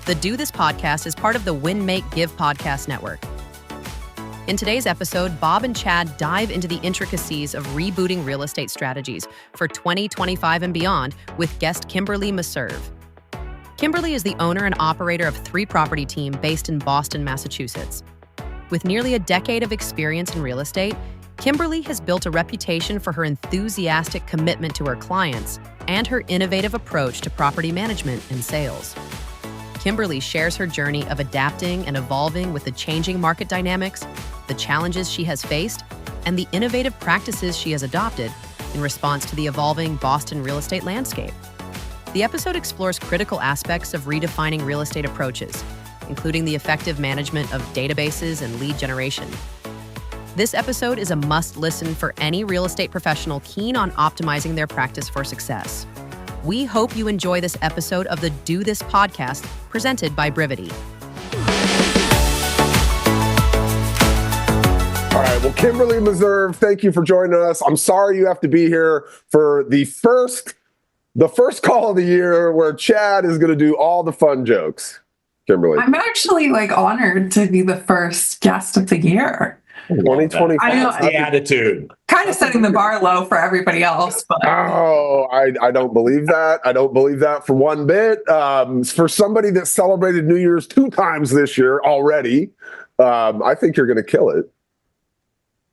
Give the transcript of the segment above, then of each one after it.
The Do This podcast is part of the Win, Make, Give podcast network. In today's episode, Bob and Chad dive into the intricacies of rebooting real estate strategies for 2025 and beyond with guest Kimberlee Merserve. Kimberlee is the owner and operator of 3 Property Team based in Boston, Massachusetts. With nearly a decade of experience in real estate, Kimberlee has built a reputation for her enthusiastic commitment to her clients and her innovative approach to property management and sales. Kimberlee shares her journey of adapting and evolving with the changing market dynamics, the challenges she has faced, and the innovative practices she has adopted in response to the evolving Boston real estate landscape. The episode explores critical aspects of redefining real estate approaches, including the effective management of databases and lead generation. This episode is a must-listen for any real estate professional keen on optimizing their practice for success. We hope you enjoy this episode of the Do This podcast presented by Brivity. All right, well, Kimberlee Merserve, thank you for joining us. I'm sorry you have to be here for the first call of the year where Chad is going to do all the fun jokes. Kimberlee. I'm actually honored to be the first guest of the year. 2025. That's the attitude. Kind of setting the bar low for everybody else. But I don't believe that. I don't believe that for one bit. For somebody that celebrated New Year's 2 times this year already, I think you're going to kill it.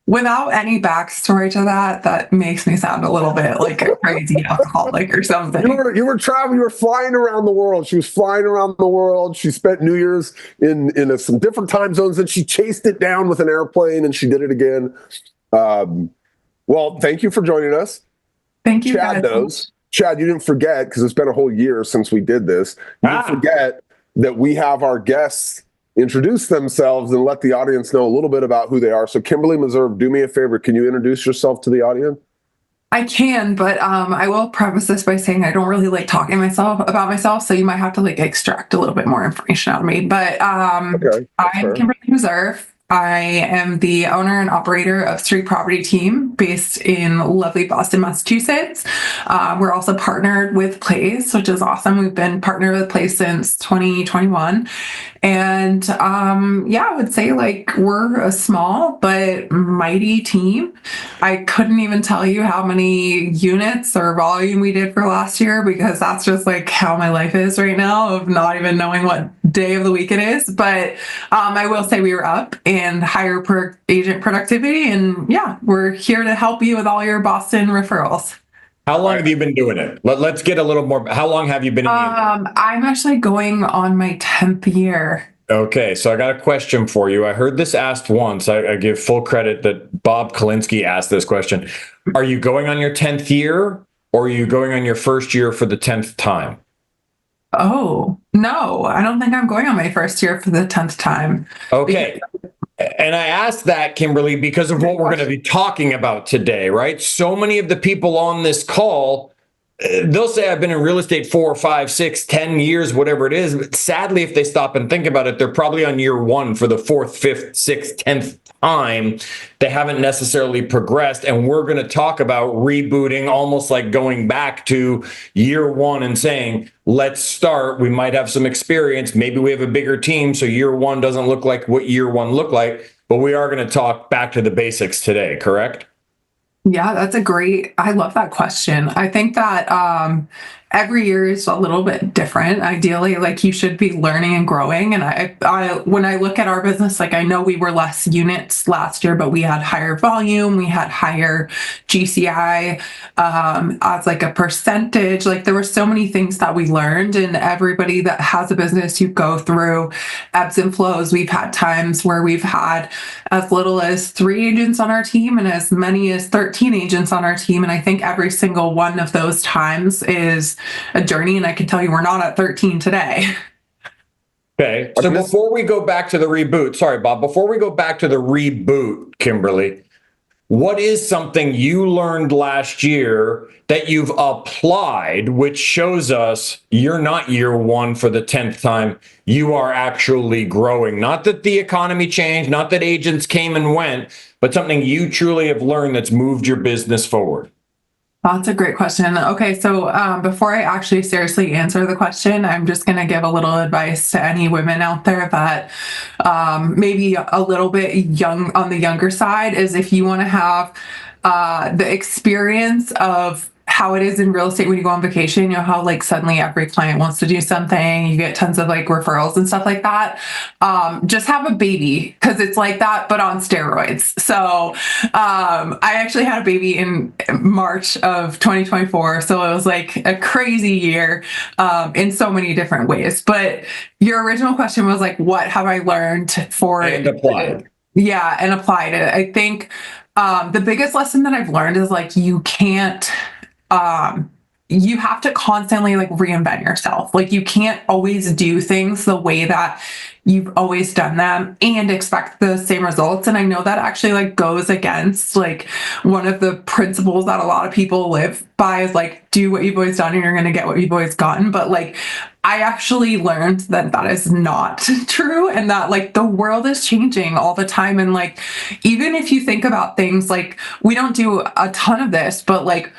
Without any backstory to that makes me sound a little bit like a crazy alcoholic or something. You were traveling. You were flying around the world. She was flying around the world. She spent New Year's in some different time zones, and she chased it down with an airplane, and she did it again. Well, thank you for joining us. Thank you, Chad guys. knows. Chad, you didn't forget, because it's been a whole year since we did this. You didn't forget that we have our guests introduce themselves and let the audience know a little bit about who they are. So Kimberlee Merserve, do me a favor. Can you introduce yourself to the audience? I can, but I will preface this by saying I don't really like talking about myself, so you might have to extract a little bit more information out of me. But Okay, I'm Kimberlee Merserve. I am the owner and operator of 3 Property Team based in lovely Boston, Massachusetts. We're also partnered with Place, which is awesome. We've been partnered with Place since 2021. And I would say we're a small but mighty team. I couldn't even tell you how many units or volume we did for last year, because that's just how my life is right now, of not even knowing what day of the week it is. But I will say we were up in higher per agent productivity, and we're here to help you with all your Boston referrals. How long have you been doing it? Let's get a little more. How long have you been in the I'm actually going on my 10th year. Okay, so I got a question for you. I heard this asked once. I give full credit that Bob Kalinsky asked this question. Are you going on your 10th year, or are you going on your first year for the 10th time? Oh, no, I don't think I'm going on my first year for the 10th time. Okay. And I asked that, Kimberlee, because of what we're going to be talking about today, right? So many of the people on this call, they'll say, I've been in real estate 4, 5, 6, 10 years, whatever it is. But sadly, if they stop and think about it, they're probably on year 1 for the 4th, 5th, 6th, 10th time. They haven't necessarily progressed. And we're going to talk about rebooting, almost like going back to year 1 and saying, let's start. We might have some experience. Maybe we have a bigger team, so year 1 doesn't look like what year 1 looked like. But we are going to talk back to the basics today, correct? Yeah, I love that question. I think that every year is a little bit different. Ideally, you should be learning and growing. And I when I look at our business, I know we were less units last year, but we had higher volume, we had higher GCI as a percentage. There were so many things that we learned, and everybody that has a business, you go through ebbs and flows. We've had times where we've had as little as 3 agents on our team and as many as 13 agents on our team. And I think every single one of those times is a journey. And I can tell you we're not at 13 today. Okay. So before we go back to the reboot, sorry, Bob, before we go back to the reboot, Kimberlee, what is something you learned last year that you've applied, which shows us you're not year 1 for the 10th time, you are actually growing? Not that the economy changed, not that agents came and went, but something you truly have learned that's moved your business forward. That's a great question. Okay, so before I actually seriously answer the question, I'm just going to give a little advice to any women out there that maybe a little bit young on the younger side is if you want to have the experience of how it is in real estate when you go on vacation, you know, how like suddenly every client wants to do something, you get tons of like referrals and stuff like that. Just have a baby because it's like that, but on steroids. So I actually had a baby in March of 2024. So it was like a crazy year in so many different ways. But your original question was like, what have I learned for And applied. Yeah, and applied it. I think the biggest lesson that I've learned is like you can't you have to constantly like reinvent yourself. Like you can't always do things the way that you've always done them and expect the same results. And I know that actually like goes against like one of the principles that a lot of people live by is like, do what you've always done and you're going to get what you've always gotten. But like, I actually learned that that is not true and that like the world is changing all the time. And like, even if you think about things like we don't do a ton of this, but like,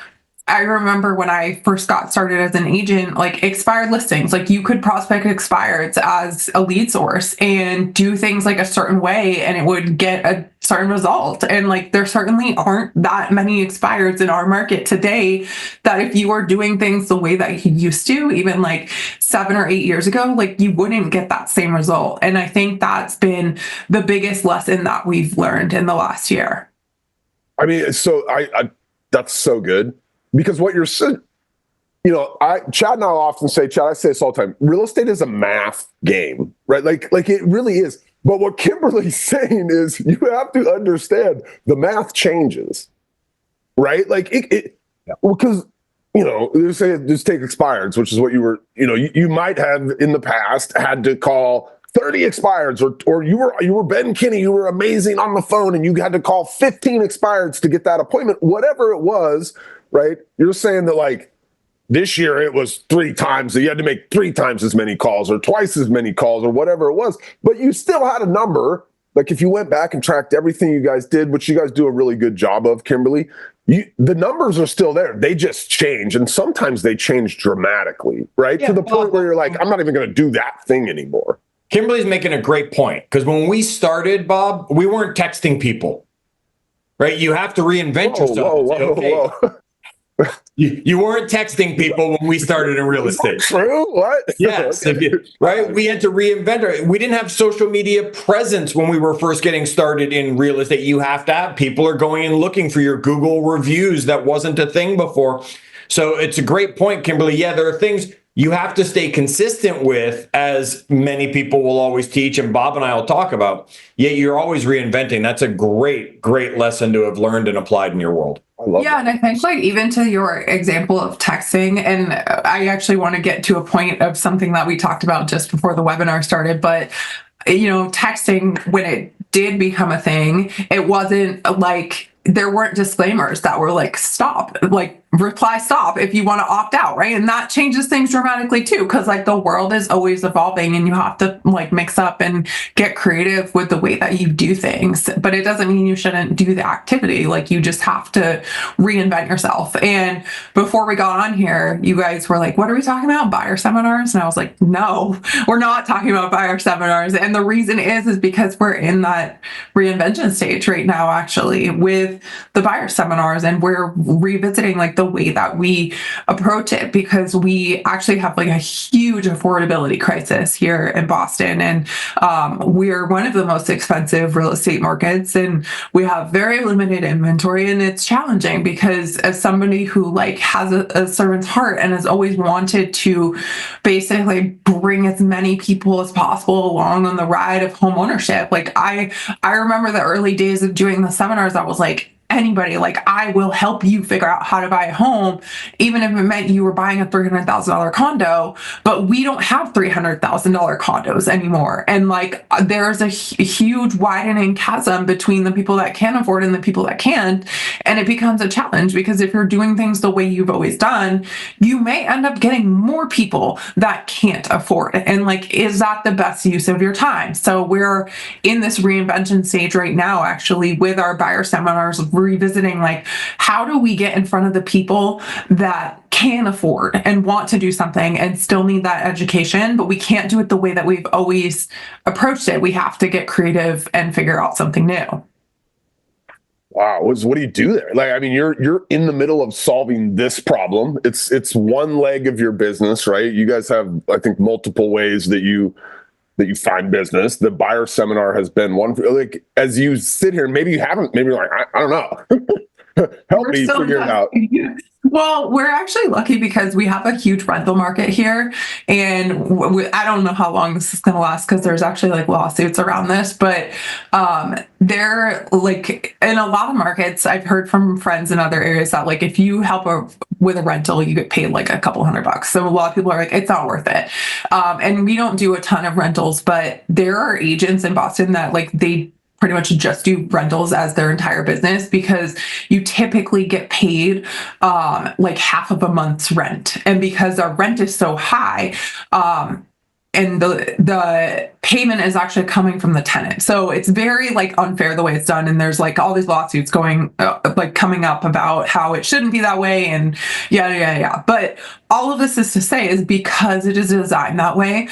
I remember when I first got started as an agent, like expired listings, like you could prospect expireds as a lead source and do things like a certain way and it would get a certain result. And like there certainly aren't that many expireds in our market today that if you are doing things the way that you used to, even like 7 or 8 years ago, like you wouldn't get that same result. And I think that's been the biggest lesson that we've learned in the last year. I mean, so I that's so good. Because what you're saying, you know, Chad and I often say, Chad, I say this all the time, real estate is a math game, right? Like it really is. But what Kimberlee's saying is you have to understand the math changes, right? Like because, you know, say just take expireds, which is what you were, you know, you might have in the past had to call 30 expireds or you were Ben Kinney, you were amazing on the phone and you had to call 15 expireds to get that appointment, whatever it was. Right? You're saying that like this year it was 3 times, so you had to make 3 times as many calls or twice as many calls or whatever it was, but you still had a number. Like if you went back and tracked everything you guys did, which you guys do a really good job of, Kimberlee, the numbers are still there. They just change. And sometimes they change dramatically, right? To the point where you're like, I'm not even going to do that thing anymore. Kimberlee's making a great point because when we started, Bob, we weren't texting people, right? You have to reinvent yourself. Whoa. You weren't texting people when we started in real estate. True? What? Yes. Right? We had to reinvent we didn't have social media presence when we were first getting started in real estate. You have to have people are going and looking for your Google reviews. That wasn't a thing before. So it's a great point, Kimberlee. Yeah, there are things you have to stay consistent with, as many people will always teach, and Bob and I will talk about. Yet you're always reinventing. That's a great, great lesson to have learned and applied in your world. Yeah, and I think like even to your example of texting, and I actually want to get to a point of something that we talked about just before the webinar started, but you know, texting when it did become a thing, it wasn't like there weren't disclaimers that were like stop, like reply stop if you want to opt out, right? And that changes things dramatically too, because like the world is always evolving and you have to like mix up and get creative with the way that you do things. But it doesn't mean you shouldn't do the activity. Like you just have to reinvent yourself. And before we got on here, you guys were like, what are we talking about? Buyer seminars? And I was like, no, we're not talking about buyer seminars. And the reason is because we're in that reinvention stage right now, actually, with the buyer seminars, and we're revisiting like the way that we approach it, because we actually have like a huge affordability crisis here in Boston, and we're one of the most expensive real estate markets, and we have very limited inventory, and it's challenging because as somebody who like has a servant's heart and has always wanted to basically bring as many people as possible along on the ride of home ownership, like I remember the early days of doing the seminars, I was like, anybody, like I will help you figure out how to buy a home, even if it meant you were buying a $300,000 condo, but we don't have $300,000 condos anymore. And like, there's a huge widening chasm between the people that can afford and the people that can't. And it becomes a challenge because if you're doing things the way you've always done, you may end up getting more people that can't afford it. And like, is that the best use of your time? So we're in this reinvention stage right now, actually, with our buyer seminars, revisiting, like, how do we get in front of the people that can afford and want to do something and still need that education, but we can't do it the way that we've always approached it. We have to get creative and figure out something new. Wow, what do you do there? Like, I mean, you're in the middle of solving this problem. It's one leg of your business, right? You guys have, I think, multiple ways that you find business. The buyer seminar has been one. Like, as you sit here, maybe you haven't. Maybe you're like, I don't know. Help me figure it out. Well, we're actually lucky because we have a huge rental market here, and I don't know how long this is going to last because there's actually like lawsuits around this, but they're like, in a lot of markets, I've heard from friends in other areas that like if you help with a rental, you get paid like a couple $100. So a lot of people are like, it's not worth it. And we don't do a ton of rentals, but there are agents in Boston that like they pretty much just do rentals as their entire business because you typically get paid like half of a month's rent. And because our rent is so high, and the payment is actually coming from the tenant. So it's very like unfair the way it's done. And there's like all these lawsuits going like coming up about how it shouldn't be that way and yeah. But all of this is to say is because it is designed that way,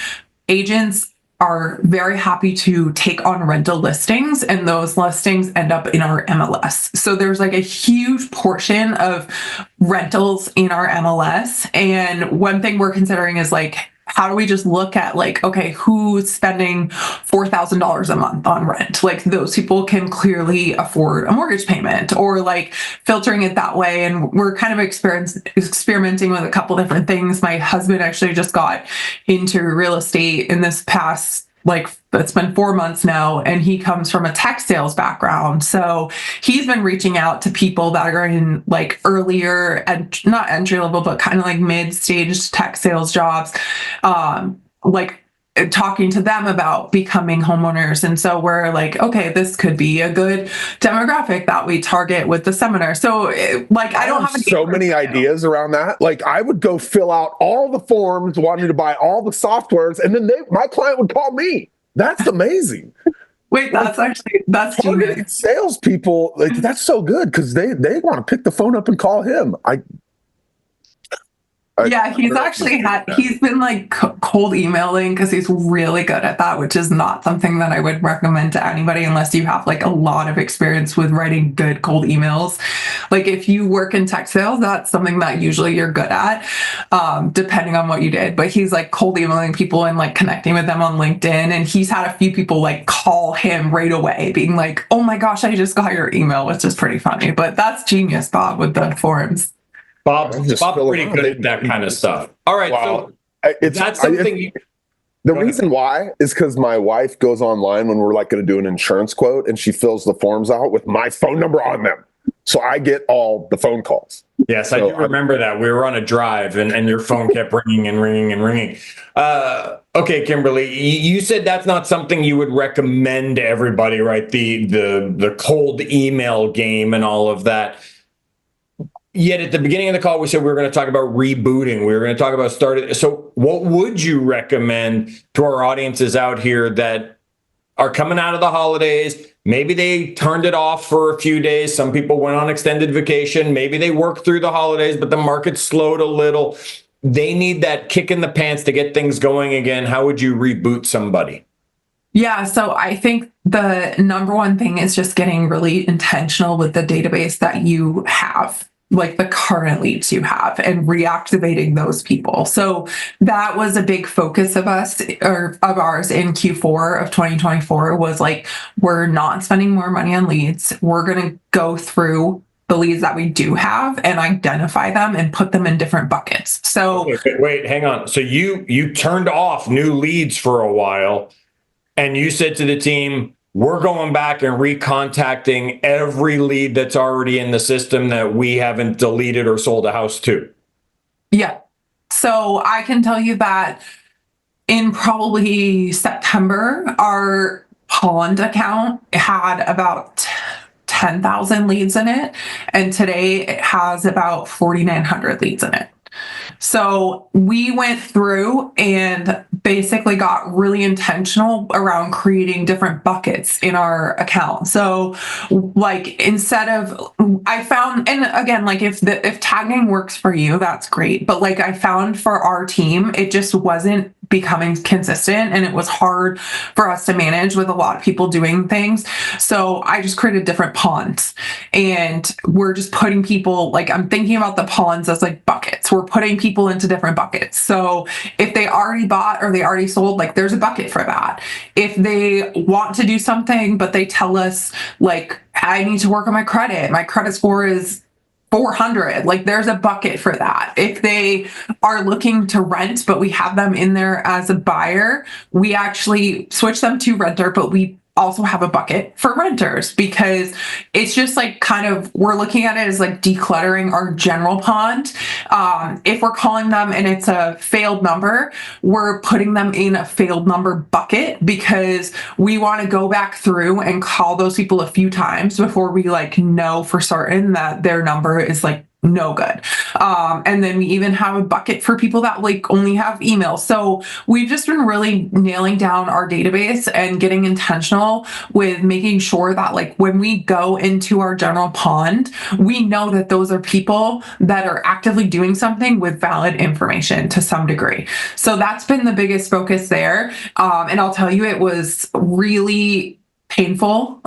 agents are very happy to take on rental listings, and those listings end up in our MLS. So there's like a huge portion of rentals in our MLS. And one thing we're considering is like, how do we just look at like, okay, who's spending $4,000 a month on rent? Like those people can clearly afford a mortgage payment, or like filtering it that way. And we're kind of experimenting with a couple different things. My husband actually just got into real estate in this past, like it's been 4 months now, and he comes from a tech sales background. So he's been reaching out to people that are in like earlier and not entry level, but kind of like mid-stage tech sales jobs, like talking to them about becoming homeowners. And so we're like, okay, this could be a good demographic that we target with the seminar. So like, I don't have so many ideas around that. Like I would go fill out all the forms wanting to buy all the softwares, and then my client would call me. That's amazing. Wait, that's genius. Salespeople, like that's so good because they want to pick the phone up and call him. He's been like cold emailing because he's really good at that, which is not something that I would recommend to anybody unless you have like a lot of experience with writing good cold emails. Like if you work in tech sales, that's something that usually you're good at, depending on what you did. But he's like cold emailing people and like connecting with them on LinkedIn. And he's had a few people like call him right away being like, oh my gosh, I just got your email, which is pretty funny. But that's genius, Bob, with the forums. Bob's pretty good at that kind of stuff. All right, wow. So that's something. The reason why is because my wife goes online when we're like going to do an insurance quote, and she fills the forms out with my phone number on them. So I get all the phone calls. Yes, I do remember that. We were on a drive, and your phone kept ringing and ringing and ringing. Okay, Kimberlee, you said that's not something you would recommend to everybody, right? The cold email game and all of that. Yet at the beginning of the call, we said we were going to talk about rebooting. We were going to talk about starting. So what would you recommend to our audiences out here that are coming out of the holidays? Maybe they turned it off for a few days. Some people went on extended vacation. Maybe they worked through the holidays, but the market slowed a little. They need that kick in the pants to get things going again. How would you reboot somebody? Yeah, so I think the number one thing is just getting really intentional with the database that you have, like the current leads you have, and reactivating those people. So that was a big focus of ours in Q4 of 2024 was like, we're not spending more money on leads. We're going to go through the leads that we do have and identify them and put them in different buckets. So wait, hang on. So you turned off new leads for a while, and you said to the team, we're going back and recontacting every lead that's already in the system that we haven't deleted or sold a house to. Yeah. So I can tell you that in probably September, our Holland account had about 10,000 leads in it. And today it has about 4,900 leads in it. So we went through and basically got really intentional around creating different buckets in our account. So like instead of, I found, and again, like if tagging works for you, that's great. But like I found for our team, it just wasn't becoming consistent and it was hard for us to manage with a lot of people doing things. So I just created different ponds, and we're just putting people, like I'm thinking about the ponds as like buckets. We're putting people into different buckets. So if they already bought or they already sold, like there's a bucket for that. If they want to do something, but they tell us like, I need to work on my credit score is 400, like there's a bucket for that. If they are looking to rent, but we have them in there as a buyer, we actually switch them to renter, but we also have a bucket for renters, because it's just like kind of, we're looking at it as like decluttering our general pond. If we're calling them and it's a failed number, we're putting them in a failed number bucket, because we want to go back through and call those people a few times before we like know for certain that their number is like no good. And then we even have a bucket for people that like only have emails. So we've just been really nailing down our database and getting intentional with making sure that like when we go into our general pond, we know that those are people that are actively doing something with valid information to some degree. So that's been the biggest focus there. And I'll tell you, it was really painful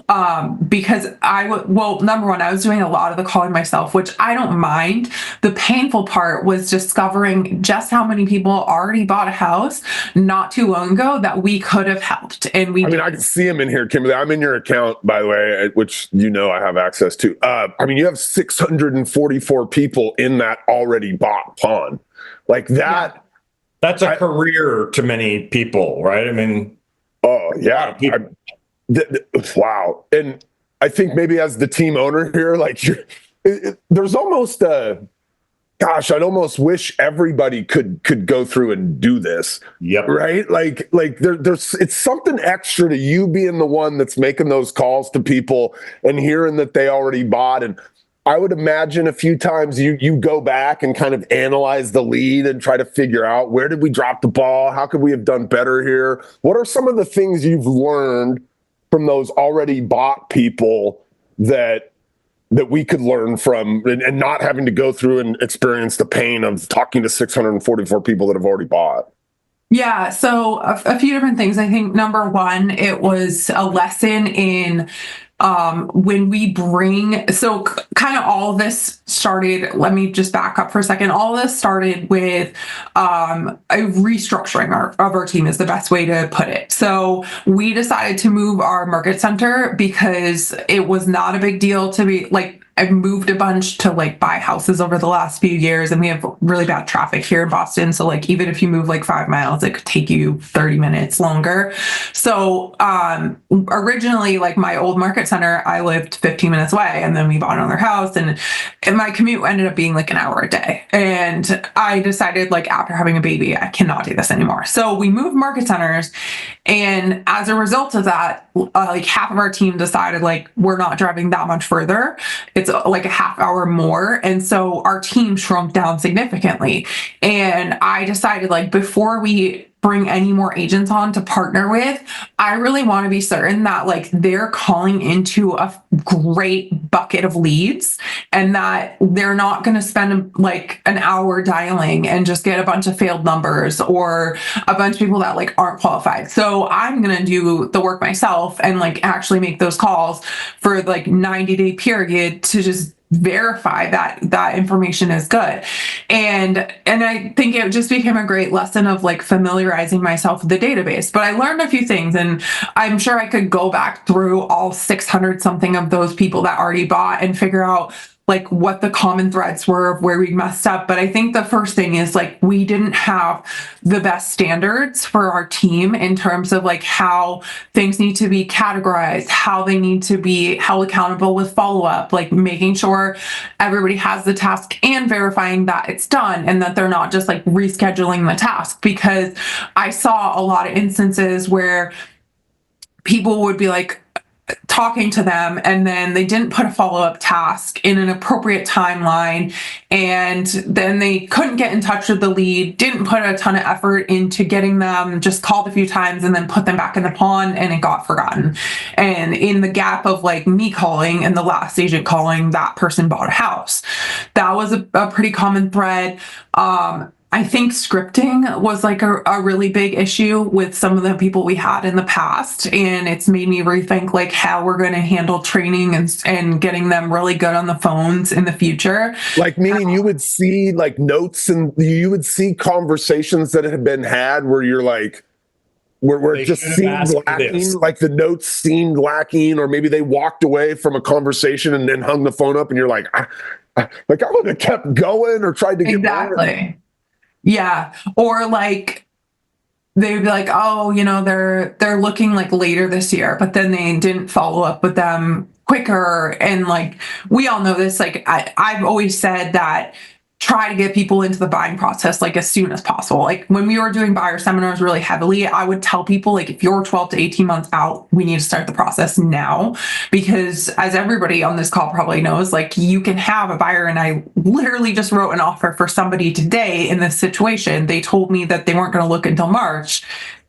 because number one, I was doing a lot of the calling myself, which I don't mind. The painful part was discovering just how many people already bought a house not too long ago that we could have helped. And I can see them in here, Kimberlee. I'm in your account, by the way, which I have access to. you have 644 people in that already bought pond. Like that. Yeah. That's a career to many people, right? I mean, oh yeah. Wow. And I think maybe as the team owner here, like there's almost I'd almost wish everybody could go through and do this. Yep. Right. Like there's it's something extra to you being the one that's making those calls to people and hearing that they already bought. And I would imagine a few times you go back and kind of analyze the lead and try to figure out, where did we drop the ball? How could we have done better here? What are some of the things you've learned from those already bought people that we could learn from, and not having to go through and experience the pain of talking to 644 people that have already bought? Yeah, so a few different things. I think number one, it was a lesson in when we kind of all of this started, let me just back up for a second. All of this started with a restructuring of our team is the best way to put it. So we decided to move our market center because it was not a big deal to be like, I've moved a bunch to like buy houses over the last few years, and we have really bad traffic here in Boston. So like even if you move like 5 miles, it could take you 30 minutes longer. So originally, like my old market center, I lived 15 minutes away, and then we bought another house, and my commute ended up being like an hour a day. And I decided, like, after having a baby, I cannot do this anymore. So we moved market centers, and as a result of that, like half of our team decided like we're not driving that much further. It's like a half hour more. And so our team shrunk down significantly. And I decided, like, before we bring any more agents on to partner with, I really want to be certain that like they're calling into a great bucket of leads, and that they're not going to spend like an hour dialing and just get a bunch of failed numbers or a bunch of people that like aren't qualified. So I'm going to do the work myself and like actually make those calls for like 90-day period to just verify that information is good. And I think it just became a great lesson of like familiarizing myself with the database. But I learned a few things, and I'm sure I could go back through all 600 something of those people that already bought and figure out like what the common threads were of where we messed up. But I think the first thing is like we didn't have the best standards for our team in terms of like how things need to be categorized, how they need to be held accountable with follow-up, like making sure everybody has the task and verifying that it's done and that they're not just like rescheduling the task. Because I saw a lot of instances where people would be like, talking to them, and then they didn't put a follow-up task in an appropriate timeline, and then they couldn't get in touch with the lead, didn't put a ton of effort into getting them, just called a few times and then put them back in the pond, and it got forgotten. And in the gap of like me calling and the last agent calling, that person bought a house. That was a pretty common thread. I think scripting was like a really big issue with some of the people we had in the past. And it's made me rethink like how we're going to handle training and getting them really good on the phones in the future. Like, meaning you would see like notes and you would see conversations that had been had where you're like, where it just seemed lacking, like the notes seemed lacking, or maybe they walked away from a conversation and then hung the phone up and you're like, I would have kept going or tried to get Exactly. Yeah. Or like they'd be like, oh, they're looking like later this year, but then they didn't follow up with them quicker. And like, we all know this, like I've always said that try to get people into the buying process like as soon as possible. Like when we were doing buyer seminars really heavily, I would tell people like, if you're 12 to 18 months out, we need to start the process now, because as everybody on this call probably knows, like you can have a buyer, and I literally just wrote an offer for somebody today in this situation. They told me that they weren't going to look until March.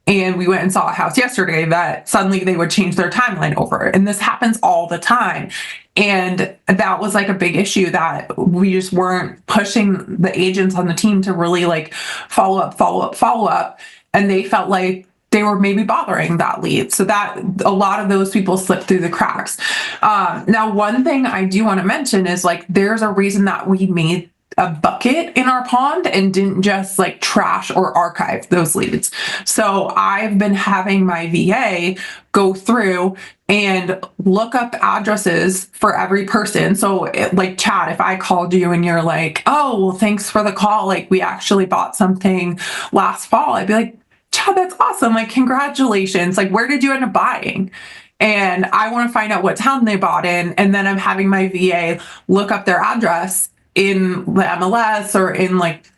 And we went and saw a house yesterday that suddenly they would change their timeline over. And this happens all the time. And that was like a big issue that we just weren't pushing the agents on the team to really like follow up. And they felt like they were maybe bothering that lead. So that a lot of those people slipped through the cracks. Now, one thing I do want to mention is like, there's a reason that we made a bucket in our pond and didn't just like trash or archive those leads. So I've been having my VA go through and look up addresses for every person. So like Chad, if I called you and you're like, oh, well, thanks for the call, like we actually bought something last fall, I'd be like, Chad, that's awesome. Like, congratulations. Like, where did you end up buying? And I want to find out what town they bought in. And then I'm having my VA look up their address in the MLS or in like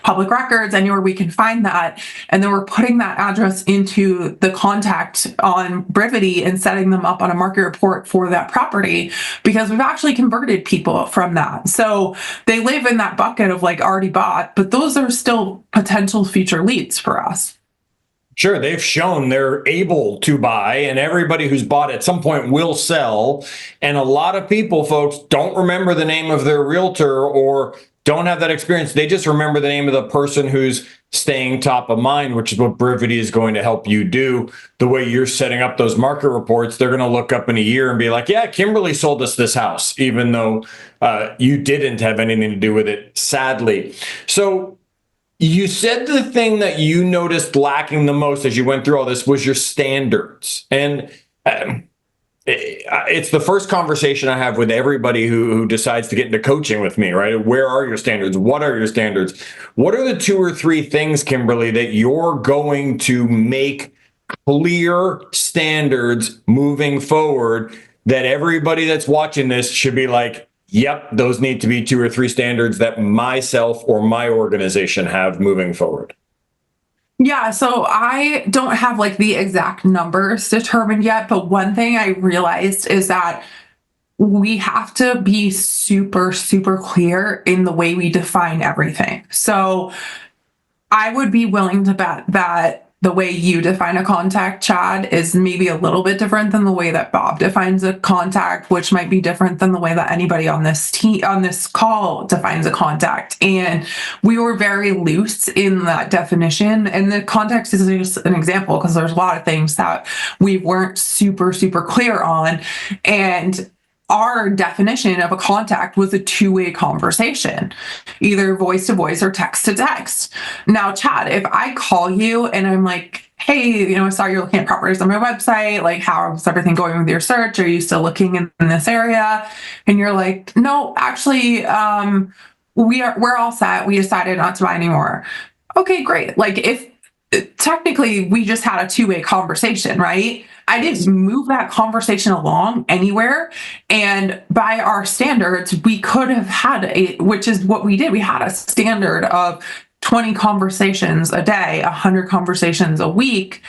public records, anywhere we can find that. And then we're putting that address into the contact on Brivity and setting them up on a market report for that property, because we've actually converted people from that. So they live in that bucket of like already bought, but those are still potential future leads for us. Sure, they've shown they're able to buy, and everybody who's bought at some point will sell. And a lot of people, folks, don't remember the name of their realtor or don't have that experience. They just remember the name of the person who's staying top of mind, which is what Brivity is going to help you do. The way you're setting up those market reports, they're going to look up in a year and be like, yeah, Kimberlee sold us this house, even though you didn't have anything to do with it, sadly. So you said the thing that you noticed lacking the most as you went through all this was your standards. And it's the first conversation I have with everybody who decides to get into coaching with me, right? Where are your standards? What are your standards? What are the 2 or 3 things, Kimberlee, that you're going to make clear standards moving forward that everybody that's watching this should be like, yep, those need to be 2 or 3 standards that myself or my organization have moving forward? Yeah, so I don't have like the exact numbers determined yet, but one thing I realized is that we have to be super, super clear in the way we define everything. So I would be willing to bet that the way you define a contact, Chad, is maybe a little bit different than the way that Bob defines a contact, which might be different than the way that anybody on this call defines a contact. And we were very loose in that definition. And the context is just an example, because there's a lot of things that we weren't super, super clear on. And our definition of a contact was a 2-way conversation, either voice to voice or text to text. Now, Chad, if I call you and I'm like, hey, I saw you're looking at properties on my website, like how's everything going with your search? Are you still looking in this area? And you're like, no, actually, we're all set. We decided not to buy anymore. Okay, great. Like if technically we just had a 2-way conversation, right? I didn't move that conversation along anywhere. And by our standards, we could have had which is what we did. We had a standard of 20 conversations a day, 100 conversations a week.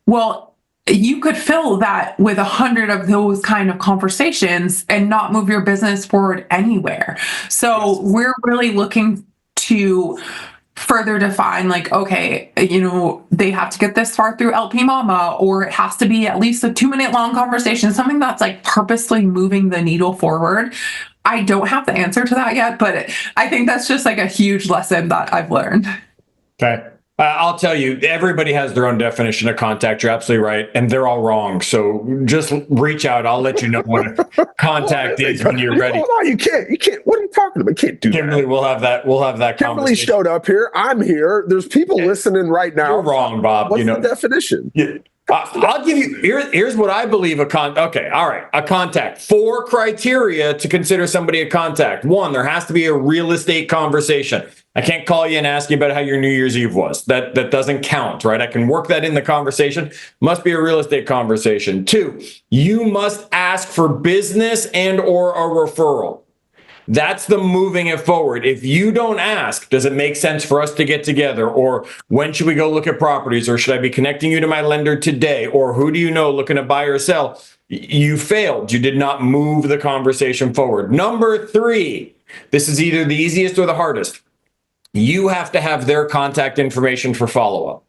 Well, you could fill that with 100 of those kind of conversations and not move your business forward anywhere. So we're really looking to further define, like, okay, they have to get this far through LP Mama, or it has to be at least a 2-minute long conversation, something that's like purposely moving the needle forward. I don't have the answer to that yet, but I think that's just like a huge lesson that I've learned. Okay. I'll tell you, everybody has their own definition of contact. You're absolutely right. And they're all wrong. So just reach out. I'll let you know what a contact is when you're ready. Hold on, you can't. What are you talking about? You can't do Kimberlee, that. we'll have that Kimberlee conversation. showed up here. I'm here. There's people listening right now. You're wrong, Bob. What's the definition? Yeah. I'll give you, here's what I believe okay, all right, a contact. 4 criteria to consider somebody a contact. 1, there has to be a real estate conversation. I can't call you and ask you about how your New Year's Eve was. That doesn't count, right? I can work that in the conversation. Must be a real estate conversation. 2, you must ask for business and or a referral. That's the moving it forward. If you don't ask, does it make sense for us to get together? Or when should we go look at properties? Or should I be connecting you to my lender today? Or who do you know looking to buy or sell? You failed. You did not move the conversation forward. Number 3, this is either the easiest or the hardest. You have to have their contact information for follow-up.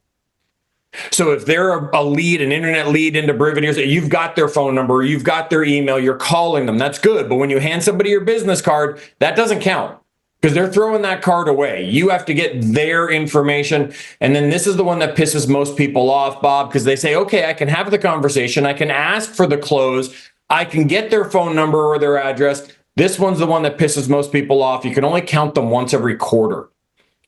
So if they're a lead, an internet lead into Brivity, you've got their phone number, you've got their email, you're calling them, that's good. But when you hand somebody your business card, that doesn't count because they're throwing that card away. You have to get their information. And then this is the one that pisses most people off, Bob, because they say, okay, I can have the conversation, I can ask for the close, I can get their phone number or their address. This one's the one that pisses most people off. You can only count them once every quarter.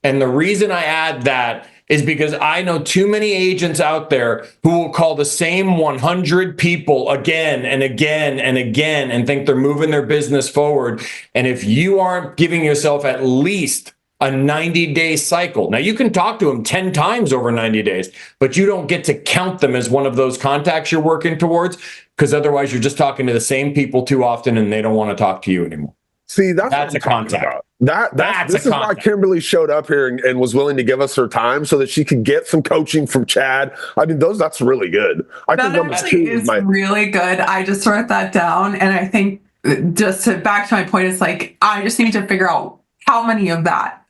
And the reason I add that is because I know too many agents out there who will call the same 100 people again and again and again and think they're moving their business forward. And if you aren't giving yourself at least a 90-day cycle, now you can talk to them 10 times over 90 days, but you don't get to count them as one of those contacts you're working towards, because otherwise you're just talking to the same people too often and they don't want to talk to you anymore. See, that's a contact. This is why Kimberlee showed up here and was willing to give us her time so that she could get some coaching from Chad. I mean, that's really good. That actually is really good. I just wrote that down, and I think back to my point, it's like I just need to figure out how many of that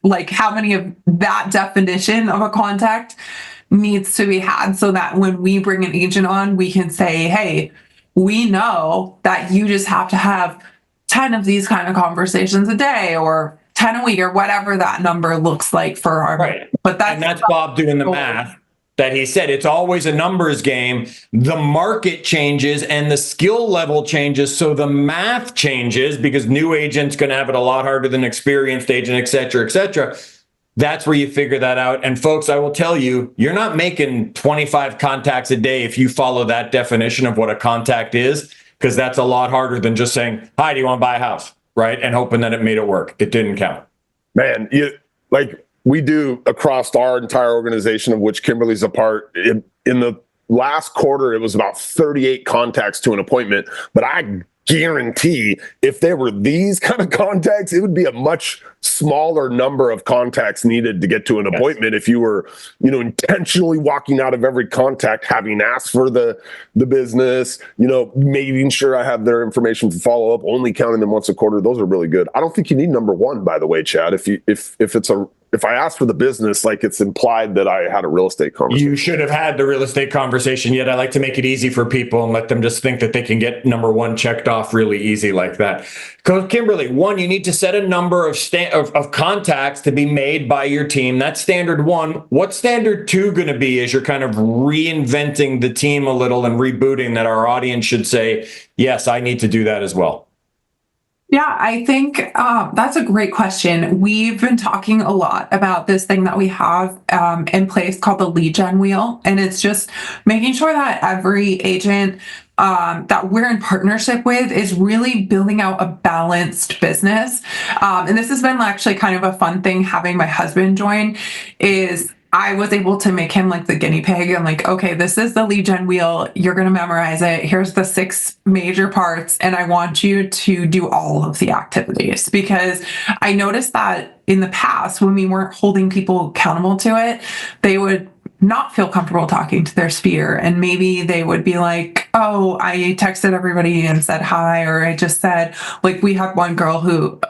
definition of a contact needs to be had, so that when we bring an agent on, we can say, hey, we know that you just have to have 10 of these kind of conversations a day or 10 a week or whatever that number looks like for our right. But that's Bob doing the math that he said. It's always a numbers game. The market changes and the skill level changes. So the math changes because new agents going to have it a lot harder than experienced agent, et cetera, et cetera. That's where you figure that out. And folks, I will tell you, you're not making 25 contacts a day if you follow that definition of what a contact is. Because that's a lot harder than just saying, hi, do you want to buy a house? Right? And hoping that it made it work. It didn't count. Man, we do across our entire organization, of which Kimberlee's a part. In the last quarter, it was about 38 contacts to an appointment. But I guarantee if there were these kind of contacts, it would be a much smaller number of contacts needed to get to an appointment. If you were, intentionally walking out of every contact, having asked for the business, making sure I have their information for follow up, only counting them once a quarter. Those are really good. I don't think you need number 1, by the way, Chad. If I asked for the business, like it's implied that I had a real estate conversation. You should have had the real estate conversation, yet I like to make it easy for people and let them just think that they can get number 1 checked off really easy like that. Kimberlee, 1, you need to set a number of contacts to be made by your team. That's standard 1. What's standard 2 going to be as you're kind of reinventing the team a little and rebooting that our audience should say, yes, I need to do that as well? Yeah, I think that's a great question. We've been talking a lot about this thing that we have in place called the lead gen wheel. And it's just making sure that every agent that we're in partnership with is really building out a balanced business. And this has been actually kind of a fun thing having my husband join is I was able to make him like the guinea pig. I'm like, okay, this is the lead gen wheel. You're going to memorize it. Here's the 6 major parts. And I want you to do all of the activities, because I noticed that in the past when we weren't holding people accountable to it, they would not feel comfortable talking to their sphere. And maybe they would be like, oh, I texted everybody and said hi, or I just said, like, we had one girl who,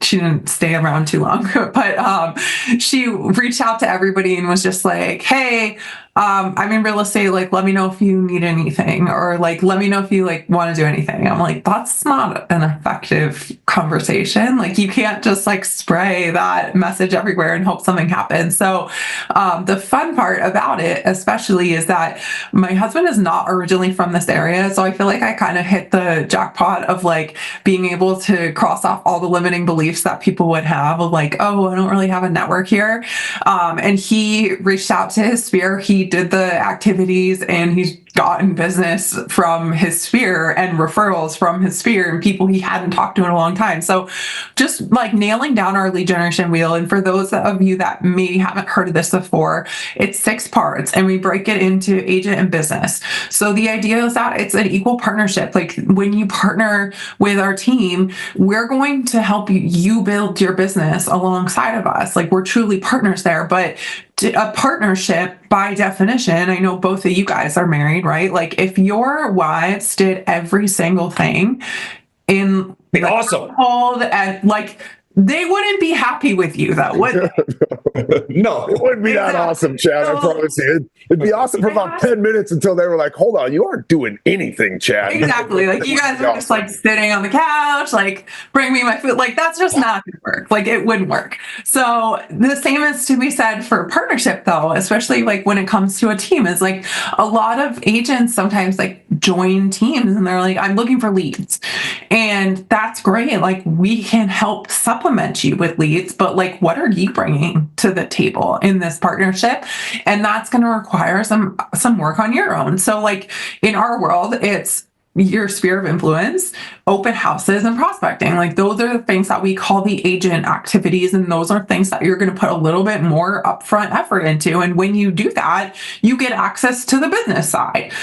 she didn't stay around too long, but she reached out to everybody and was just like, hey, I'm in real estate, like, let me know if you need anything, or like, let me know if you like want to do anything. I'm like, that's not an effective conversation. Like, you can't just like spray that message everywhere and hope something happens. So the fun part about it, especially, is that my husband is not originally from this area. So I feel like I kind of hit the jackpot of like being able to cross off all the limiting beliefs that people would have of like, oh, I don't really have a network here. And he reached out to his sphere. He did the activities and he's gotten business from his sphere and referrals from his sphere and people he hadn't talked to in a long time. So just like nailing down our lead generation wheel. And for those of you that maybe haven't heard of this before, it's 6 parts and we break it into agent and business. So the idea is that it's an equal partnership. Like, when you partner with our team, we're going to help you build your business alongside of us. Like, we're truly partners there. But a partnership, by definition, I know both of you guys are married, right? Like, if your wives did every single thing in be awesome, and like, they wouldn't be happy with you, though, would they? No, it wouldn't be that awesome, Chad. I promise you. It'd be awesome for about 10 minutes until they were like, hold on, you aren't doing anything, Chad. Exactly. Like, you guys are just like sitting on the couch, like, bring me my food. Like, that's just not going to work. Like, it wouldn't work. So the same is to be said for partnership, though, especially like when it comes to a team. Is like, a lot of agents sometimes like join teams and they're like, I'm looking for leads. And that's great. Like, we can help supplement you with leads, but like, what are you bringing to the table in this partnership? And that's going to require some work on your own. So like, in our world, it's your sphere of influence, open houses, and prospecting. Like, those are the things that we call the agent activities. And those are things that you're going to put a little bit more upfront effort into. And when you do that, you get access to the business side,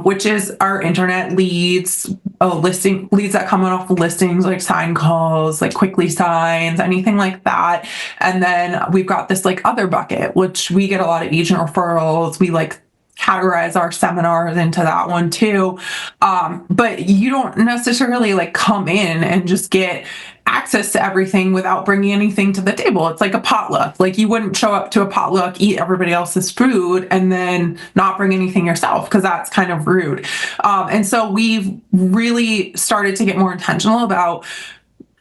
which is our internet leads, leads that come off listings, like sign calls, like quickly signs, anything like that. And then we've got this like other bucket, which we get a lot of agent referrals. We like categorize our seminars into that one too. But you don't necessarily like come in and just get access to everything without bringing anything to the table. It's like a potluck. Like, you wouldn't show up to a potluck, eat everybody else's food, and then not bring anything yourself, because that's kind of rude. And so we've really started to get more intentional about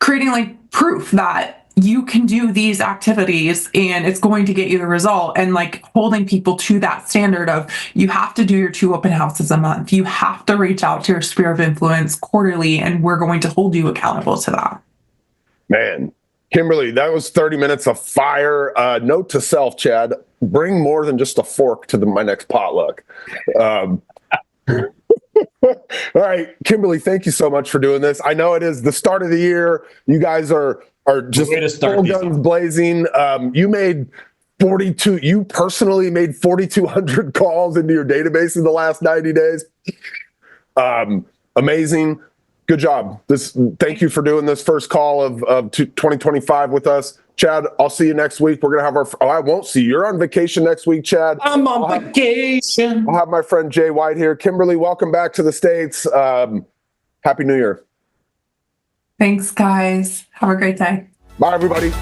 creating like proof that you can do these activities and it's going to get you the result, and like holding people to that standard of, you have to do your 2 open houses a month. You have to reach out to your sphere of influence quarterly, and we're going to hold you accountable to that. Man, Kimberlee, that was 30 minutes of fire. Note to self, Chad, bring more than just a fork to my next potluck. All right, Kimberlee, thank you so much for doing this. I know it is the start of the year. You guys are just full guns blazing. You personally made 4,200 calls into your database in the last 90 days. Amazing. Good job. Thank you for doing this first call of 2025 with us. Chad, I'll see you next week. We're going to have I won't see you. You're on vacation next week, Chad. I'm on vacation. I'll have my friend Jay White here. Kimberlee, welcome back to the States. Happy New Year. Thanks, guys. Have a great day. Bye, everybody.